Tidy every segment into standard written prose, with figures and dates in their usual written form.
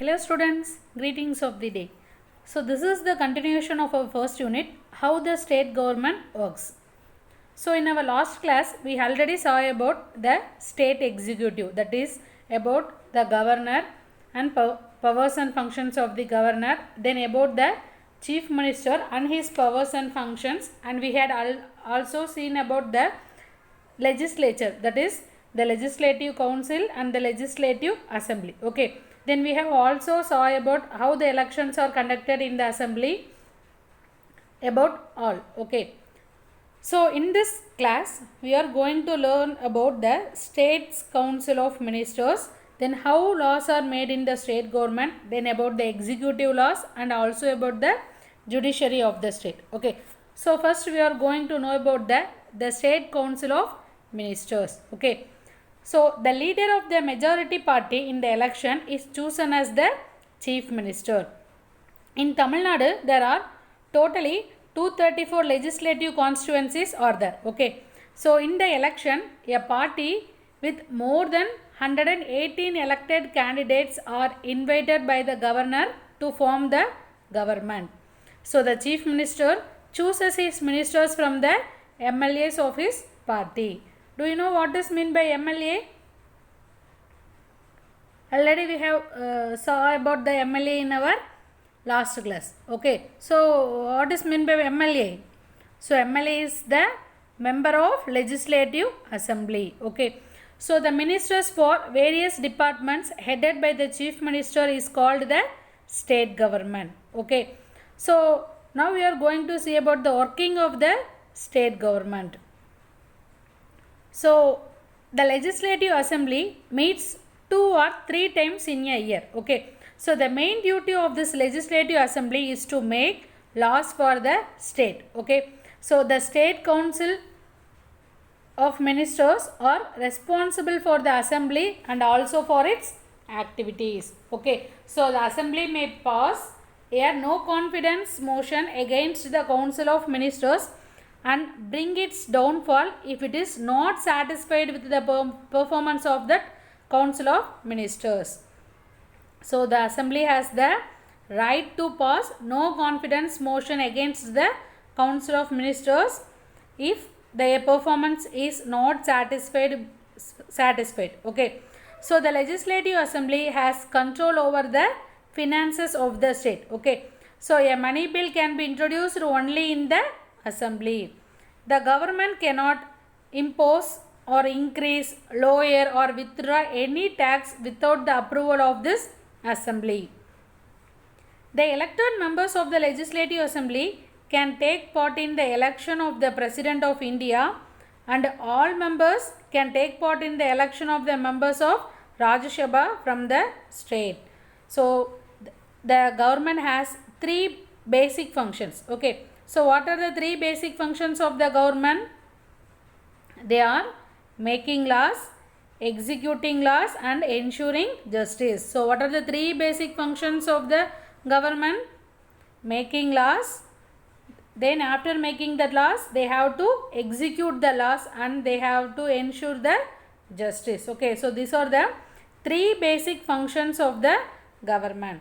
Hello students, greetings of the day. So this is the continuation of our first unit, how the state government works. So in our last class, we already saw about the state executive, that is about the governor and powers and functions of the governor, then about the chief minister and his powers and functions, and we had also seen about the legislature, that is the legislative council and the legislative assembly. Okay, then we have also saw about how the elections are conducted in the assembly, about all. Okay, so in this class we are going to learn about the state's council of ministers, then how laws are made in the state government, then about the executive laws and also about the judiciary of the state. Okay, so first we are going to know about the state council of ministers. Okay, so the leader of the majority party in the election is chosen as the chief minister. In Tamil Nadu, there are totally 234 legislative constituencies are there. Okay, so in the election, a party with more than 118 elected candidates are invited by the governor to form the government. So the chief minister chooses his ministers from the MLAs of his party. Do you know what is meant by MLA? Already we have saw about the MLA in our last class. Okay, so what is meant by MLA? So MLA is the member of legislative assembly. Okay, so the ministers for various departments headed by the chief minister is called the state government. Okay, so now we are going to see about the working of the state government. So the legislative assembly meets 2 or 3 times in a year. Okay, so the main duty of this legislative assembly is to make laws for the state. Okay, so the state council of ministers are responsible for the assembly and also for its activities. Okay, so the assembly may pass a no confidence motion against the council of ministers and bring its downfall if it is not satisfied with the performance of that council of ministers. So the assembly has the right to pass no confidence motion against the council of ministers if their performance is not satisfied. Okay, so the legislative assembly has control over the finances of the state. Okay, so a money bill can be introduced only in the assembly. The government cannot impose or increase, lower or withdraw any tax without the approval of this assembly. The elected members of the legislative assembly can take part in the election of the president of India, and all members can take part in the election of the members of Rajya Sabha from the state. So the government has 3 basic functions. Okay, so what are the 3 basic functions of the government? They are making laws, executing laws and ensuring justice. So what are the 3 basic functions of the government? Making laws, then after making the laws they have to execute the laws and they have to ensure the justice. Okay, so these are the 3 basic functions of the government.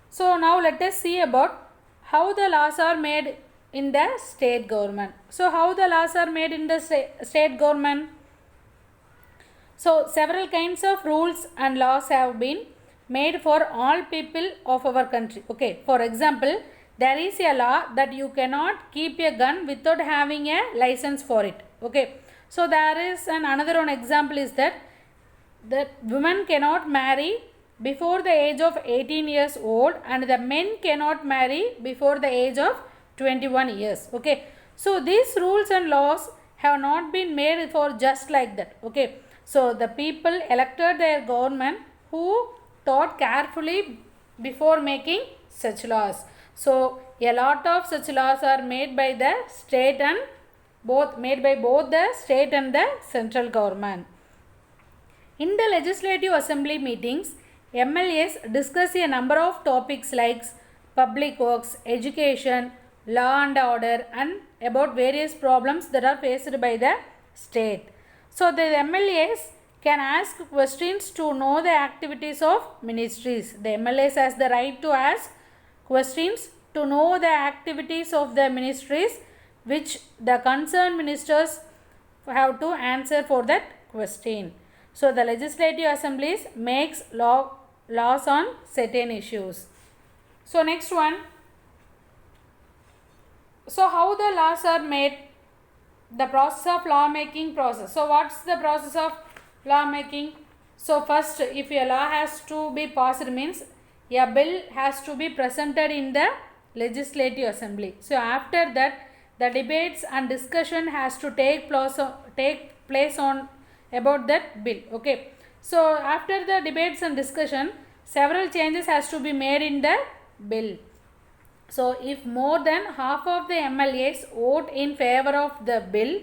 So now let us see about how the laws are made in the state government. So how the laws are made in the state government? So several kinds of rules and laws have been made for all people of our country. Okay, for example, there is a law that you cannot keep a gun without having a license for it. Okay, so there is another one example is that women cannot marry before the age of 18 years old and the men cannot marry before the age of 21 years. Okay, so these rules and laws have not been made for just like that. Okay, so the people elected their government who thought carefully before making such laws. So a lot of such laws are made by the state and both the state and the central government. In the legislative assembly meetings, MLAs discuss a number of topics like public works, education, law and order and about various problems that are faced by the state. So the MLAs can ask questions to know the activities of ministries. The MLAs has the right to ask questions to know the activities of the ministries, which the concerned ministers have to answer for that question. So the legislative assemblies makes laws on certain issues. So next one. So how the laws are made? The process of law making process. So what's the process of law making? So first, if a law has to be passed, means a bill has to be presented in the legislative assembly. So after that, the debates and discussion has to take place on about that bill. Okay. So after the debates and discussion, several changes has to be made in the bill. So if more than half of the MLAs vote in favor of the bill,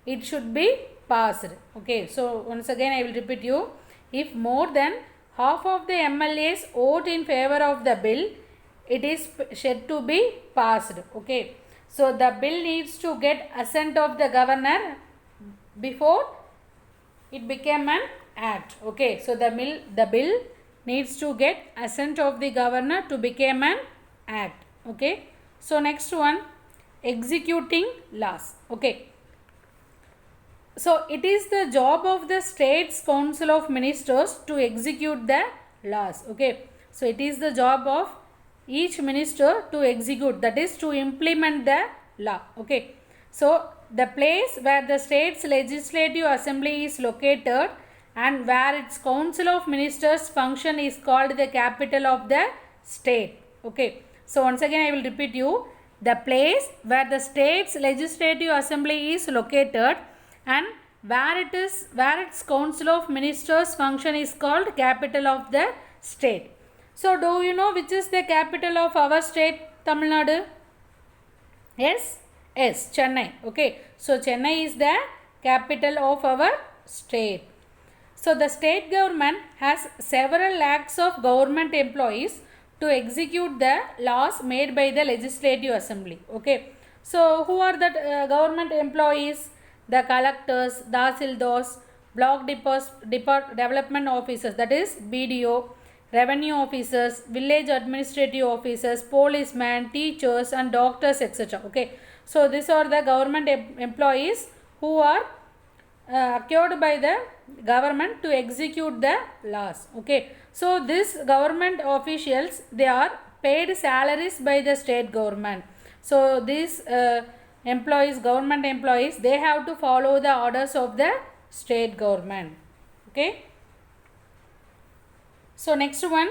it should be passed. Okay, so once again I will repeat you. If more than half of the MLAs vote in favor of the bill, it is said to be passed. Okay, so the bill needs to get assent of the governor before it became an act. Okay, so the bill needs to get assent of the governor to become an act. Okay, so next one, executing laws. Okay, so it is the job of the state's council of ministers to execute the laws. Okay, so it is the job of each minister to execute, that is to implement the law. Okay, so the place where the state's legislative assembly is located and where its council of ministers function is called the capital of the state. Okay, so once again I will repeat you. The place where the state's legislative assembly is located and where its council of ministers function is called capital of the state. So do you know which is the capital of our state, Tamil Nadu? Yes, Chennai. Okay, so Chennai is the capital of our state. So the state government has several lakhs of government employees to execute the laws made by the legislative assembly. Okay, so who are the government employees? The collectors, tahsildars, block development officers, that is BDO, revenue officers, village administrative officers, policemen, teachers and doctors, etc. Okay, so these are the government employees who are acquired by the government to execute the laws. Okay, so these government officials, they are paid salaries by the state government. So these employees, government employees, they have to follow the orders of the state government. Okay, so next one,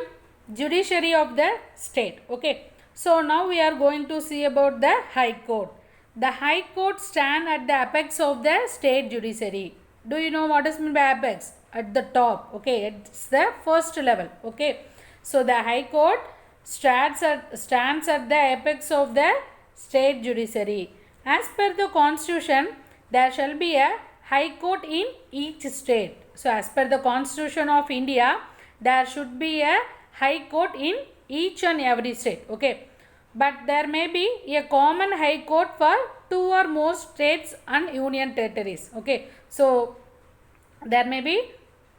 judiciary of the state. Okay, so now we are going to see about the High Court. The High Court stand at the apex of the state judiciary. Do you know what is meant by apex? At the top. Okay, it's the first level. Okay, so the High Court stands at the apex of the state judiciary. As per the constitution, there shall be a High Court in each state. So as per the Constitution of India, there should be a High Court in each and every state. Okay, but there may be a common High Court for two or more states and union territories. Okay, so there may be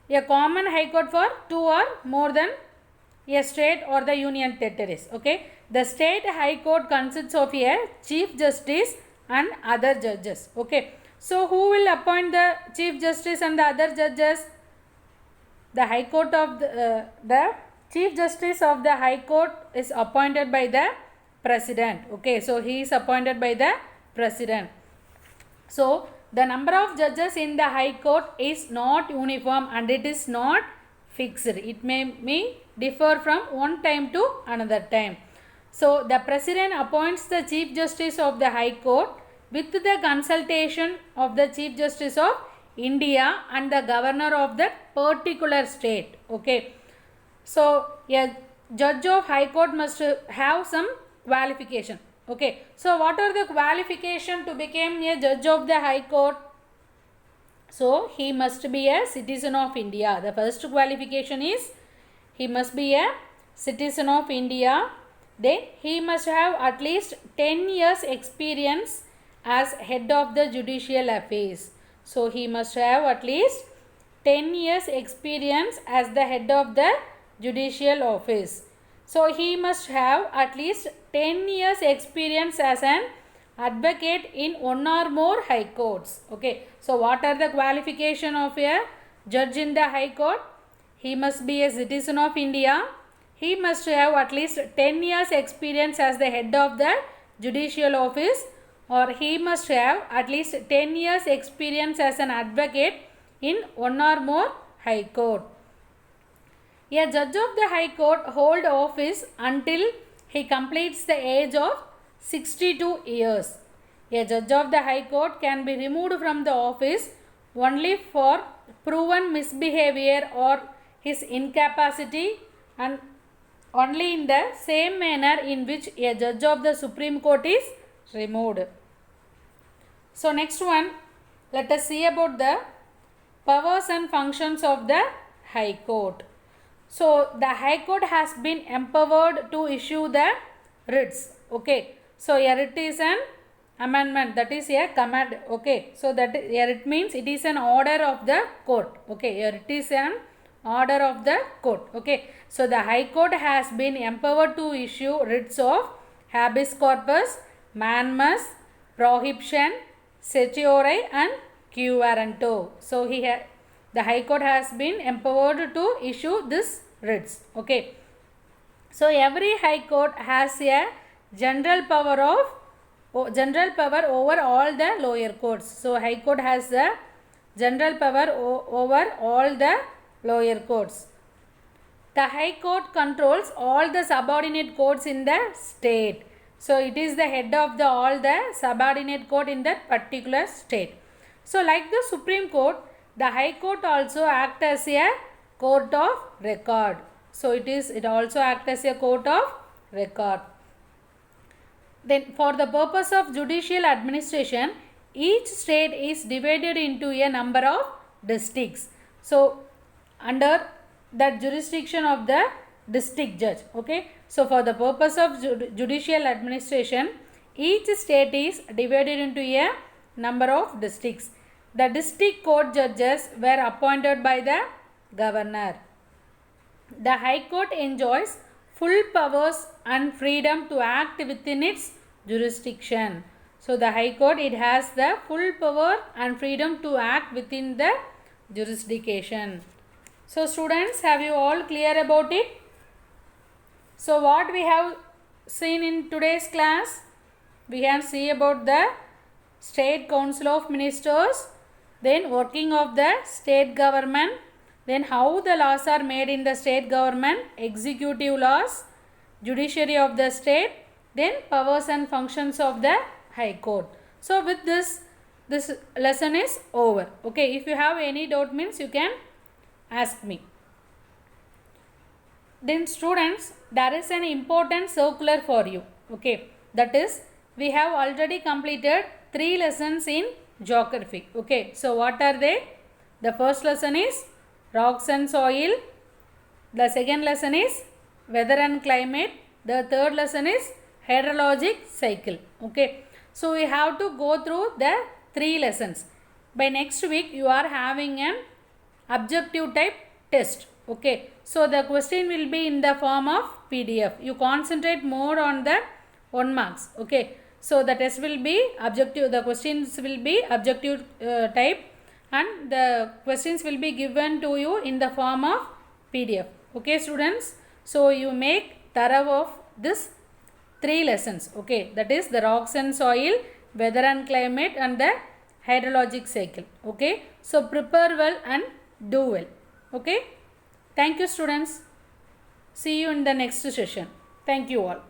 a common High Court for two or more than a state or the union territories. Okay, the state High Court consists of a Chief Justice and other judges. Okay, so who will appoint the Chief Justice and the other judges? The High Court of the Chief Justice of the High Court is appointed by the President. Okay, so he is appointed by the President. So the number of judges in the High Court is not uniform and it is not fixed. It may differ from one time to another time. So the President appoints the Chief Justice of the High Court with the consultation of the Chief Justice of India and the Governor of that particular state. Okay, so a judge of High Court must have some qualification. Okay, so what are the qualification to become a judge of the High Court? So he must be a citizen of India. The first qualification is he must be a citizen of India. Then he must have at least 10 years experience as head of the judicial affairs. So he must have at least 10 years experience as the head of the judicial office. So he must have at least 10 years experience as an advocate in one or more high courts. Okay, so what are the qualification of a judge in the high court? He must be a citizen of India. He must have at least 10 years experience as the head of the judicial office, or he must have at least 10 years experience as an advocate in one or more high court. A judge of the high court hold office until he completes the age of 62 years. A judge of the high court can be removed from the office only for proven misbehavior or his incapacity, and only in the same manner in which a judge of the Supreme Court is removed. So next one, let us see about the powers and functions of the High Court. So the High Court has been empowered to issue the writs. Okay, so a writ is an amendment, that is a command. Okay, so that a writ means it is an order of the court. Okay, a writ is an order of the court. Okay, so the High Court has been empowered to issue writs of habeas corpus, mandamus, prohibition, certiorari and quo warranto. So the High Court has been empowered to issue this writs. Okay, so every High Court has a general power over all the lower courts. So High Court has a general power over all the lower courts. The High Court controls all the subordinate courts in the state. So it is the head of all the subordinate court in that particular state. So like the Supreme Court, the High Court also acts as a court of record. So it also acts as a court of record. Then for the purpose of judicial administration, each state is divided into a number of districts. So under that jurisdiction of the district judge. Okay, so for the purpose of judicial administration, each state is divided into a number of districts. The district court judges were appointed by the governor. The High Court enjoys full powers and freedom to act within its jurisdiction. So the High Court, it has the full power and freedom to act within the jurisdiction. So students, have you all clear about it? So what we have seen in today's class, we have seen about the State Council of Ministers, then working of the state government, then how the laws are made in the state government, executive laws, judiciary of the state, then powers and functions of the High Court. So with this lesson is over. Okay, if you have any doubt means you can ask me. Then students, there is an important circular for you. Okay, that is, we have already completed 3 lessons in geography. Okay, so what are they? The first lesson is rocks and soil. The second lesson is weather and climate. The third lesson is hydrologic cycle. Okay, so we have to go through the 3 lessons. By next week you are having an objective type test. Okay, so the question will be in the form of PDF. You concentrate more on the 1 marks. Okay, so the test will be objective, the questions will be objective type, and the questions will be given to you in the form of PDF. Okay students, so you make thorough of this 3 lessons. Okay, that is the rocks and soil, weather and climate and the hydrologic cycle. Okay, so prepare well and do well. Okay, thank you students. See you in the next session. Thank you all.